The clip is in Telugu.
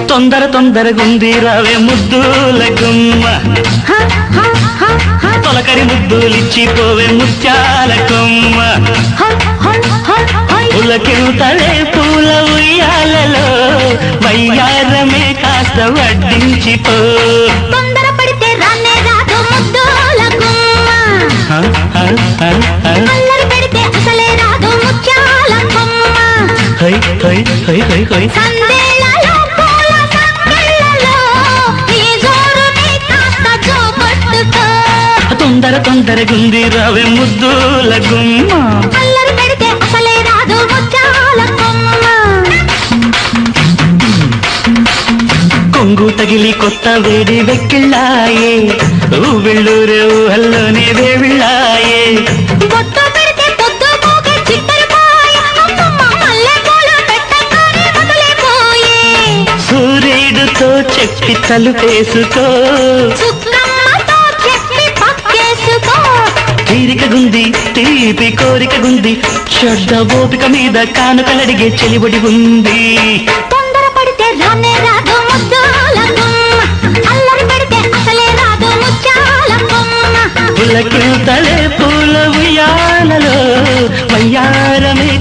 తొందర తొందరగుంది రావే ముద్దుల గుమ్మ తొలకరి ముద్దులిచ్చిపోవే ముత్యాల కొమ్మ పులకెళ్తలే పూల ఉయ్యాలలో వయ్యారమే కాస్త వడ్డించిపో తొందర పడితే రానే రాదు ముద్దుల గుమ్మ అల్లరి పెడితే అసలే రాదు ముత్యాల కొమ్మ సందేళ్లలో పూల సంకెళ్లలో ఈ జోరుని కాస్త చూపట్టుకో తొందర తొందరగుంది రావే ముద్దుల గుమ్మ అల్లరి పెడితే అసలే రాదు ముత్యాల కొమ్మ కొంగు తగిలి కొత్త వేడి వెక్కిళ్ళాయే ఊళ్ళూరే ఊహల్లోనే వేవిళ్ళాయే బొట్టు పెడితే పొద్దు పోగే చిత్తరిపోయే అమ్మమ్మ మల్లె పూలు పెట్టంగానే వదిలిపోయే సూర్యుడితో చెప్పి తలుపేసుకో చుక్కమ్మతో చెప్పి పక్కేసుకో తీరిక గుంది తీపి కోరిక గుంది చెడ్డ ఓపిక మీద కానుకలడిగే చెలిబడి ఉంది తొందర పడితే రానే రాదు ముద్దుల గుమ్మ అల్లరి పెడితే అసలే రాదు ముత్యాల కొమ్మ పులకింతలే పూల ఉయ్యాలలో వయ్యార